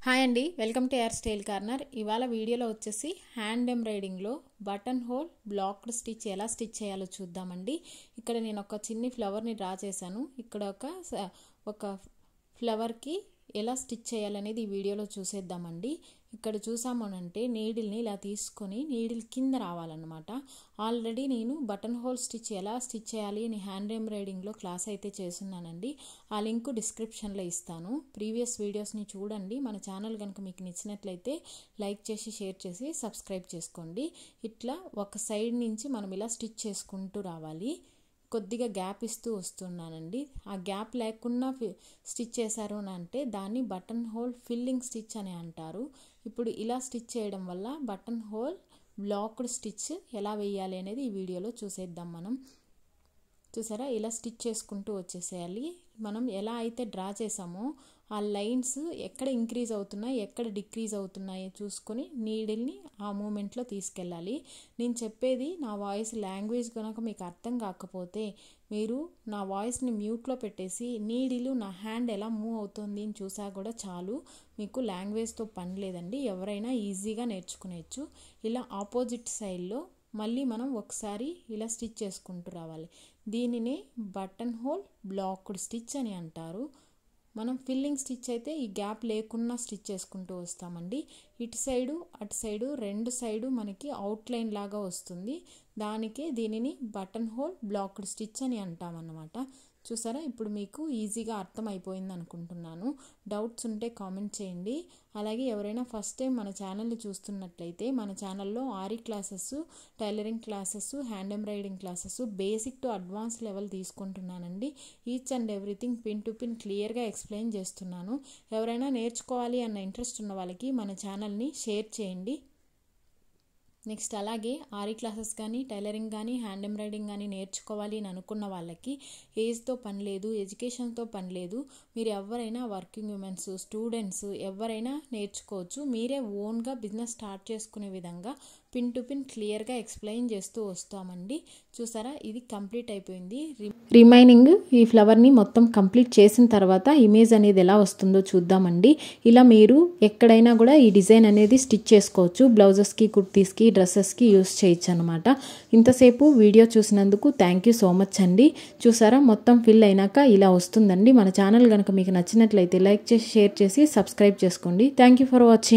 Hi అండి, welcome to air style corner. ఇవాళ వీడియోలో వచ్చేసి హ్యాండ్ ఎంబ్రాయిడింగ్లో బటన్ హోల్ బ్లాక్డ్ స్టిచ్ ఎలా స్టిచ్ చేయాలో చూద్దామండి. ఇక్కడ నేను ఒక చిన్ని ఫ్లవర్ని డ్రా చేశాను. ఇక్కడ ఒక ఫ్లవర్కి ఎలా స్టిచ్ చేయాలనేది ఈ వీడియోలో చూసేద్దామండి. ఇక్కడ చూసామనంటే నీడిల్ని ఇలా తీసుకొని నీడిల్ కింద రావాలన్నమాట. ఆల్రెడీ నేను బటన్ హోల్ స్టిచ్ ఎలా స్టిచ్ చేయాలి అని హ్యాండ్ ఎంబ్రాయిడింగ్లో క్లాస్ అయితే చేస్తున్నానండి. ఆ లింక్ డిస్క్రిప్షన్లో ఇస్తాను. ప్రీవియస్ వీడియోస్ని చూడండి. మన ఛానల్ కనుక మీకు నచ్చినట్లయితే లైక్ చేసి షేర్ చేసి సబ్స్క్రైబ్ చేసుకోండి. ఇట్లా ఒక సైడ్ నుంచి మనం ఇలా స్టిచ్ చేసుకుంటూ రావాలి. కొద్దిగా గ్యాప్ ఇస్తూ వస్తున్నానండి. ఆ గ్యాప్ లేకుండా స్టిచ్ చేశారు అని అంటే దాన్ని బటన్ హోల్ ఫిల్లింగ్ స్టిచ్ అని అంటారు. ఇప్పుడు ఇలా స్టిచ్ చేయడం వల్ల బటన్ హోల్ బ్లాక్డ్ స్టిచ్ ఎలా వేయాలి అనేది ఈ వీడియోలో చూసేద్దాం. మనం చూసారా, ఇలా స్టిచ్ చేసుకుంటూ వచ్చేసేయాలి. మనం ఎలా అయితే డ్రా చేసామో ఆ లైన్స్ ఎక్కడ ఇంక్రీజ్ అవుతున్నాయి ఎక్కడ డిక్రీజ్ అవుతున్నాయో చూసుకొని నీడిల్ని ఆ మూమెంట్లో తీసుకెళ్ళాలి. నేను చెప్పేది నా వాయిస్ లాంగ్వేజ్ కనుక మీకు అర్థం కాకపోతే మీరు నా వాయిస్ని మ్యూట్లో పెట్టేసి నీడిలు నా హ్యాండ్ ఎలా మూవ్ అవుతుంది అని చూసా కూడా చాలు. మీకు లాంగ్వేజ్తో పని లేదండి, ఎవరైనా ఈజీగా నేర్చుకునేచ్చు. ఇలా ఆపోజిట్ సైడ్లో మళ్ళీ మనం ఒకసారి ఇలా స్టిచ్ చేసుకుంటూ రావాలి. దీనినే బటన్ హోల్ బ్లాక్డ్ స్టిచ్ అని అంటారు. మనం ఫిల్లింగ్ స్టిచ్ అయితే ఈ గ్యాప్ లేకుండా స్టిచ్ చేసుకుంటూ వస్తామండి. ఇటు సైడు అటు సైడు రెండు సైడు మనకి అవుట్లైన్ లాగా వస్తుంది. దానికే దీనిని బటన్ హోల్ బ్లాక్డ్ స్టిచ్ అని అంటామన్నమాట. చూసారా, ఇప్పుడు మీకు ఈజీగా అర్థమైపోయింది అనుకుంటున్నాను. డౌట్స్ ఉంటే కామెంట్ చేయండి. అలాగే ఎవరైనా ఫస్ట్ టైం మన ఛానల్ని చూస్తున్నట్లయితే మన ఛానల్లో ఆరి classes, tailoring classes, hand embroidering classes basic to advance level తీసుకుంటున్నానండి. Each and everything pin to pin క్లియర్గా ఎక్స్ప్లెయిన్ చేస్తున్నాను. ఎవరైనా నేర్చుకోవాలి అన్న ఇంట్రెస్ట్ ఉన్న వాళ్ళకి మన ఛానల్ని షేర్ చేయండి. నెక్స్ట్ అలాగే ఆరి క్లాసెస్ కానీ టైలరింగ్ కానీ హ్యాండ్ ఎంబ్రాయిడింగ్ కానీ నేర్చుకోవాలి అని అనుకున్న వాళ్ళకి ఏజ్తో పని లేదు, ఎడ్యుకేషన్తో పని లేదు. మీరు ఎవరైనా వర్కింగ్ ఉమెన్స్, స్టూడెంట్స్ ఎవరైనా నేర్చుకోవచ్చు. మీరే ఓన్గా బిజినెస్ స్టార్ట్ చేసుకునే విధంగా పిన్ టు పిన్ క్లియర్గా ఎక్స్ప్లెయిన్ చేస్తూ వస్తామండి. చూసారా, ఇది కంప్లీట్ అయిపోయింది. రిమైనింగ్ ఈ ఫ్లవర్ని మొత్తం కంప్లీట్ చేసిన తర్వాత ఇమేజ్ అనేది ఎలా వస్తుందో చూద్దామండి. ఇలా మీరు ఎక్కడైనా కూడా ఈ డిజైన్ అనేది స్టిచ్ చేసుకోవచ్చు. బ్లౌజెస్కి, కుర్తీస్కి, డ్రెస్సెస్కి యూస్ చేయొచ్చు అనమాట. ఇంతసేపు వీడియో చూసినందుకు థ్యాంక్ యూ సో మచ్ అండి. చూసారా, మొత్తం ఫిల్ అయినాక ఇలా వస్తుందండి. మన ఛానల్ కనుక మీకు నచ్చినట్లయితే లైక్ చేసి షేర్ చేసి సబ్స్క్రైబ్ చేసుకోండి. Thank you for watching.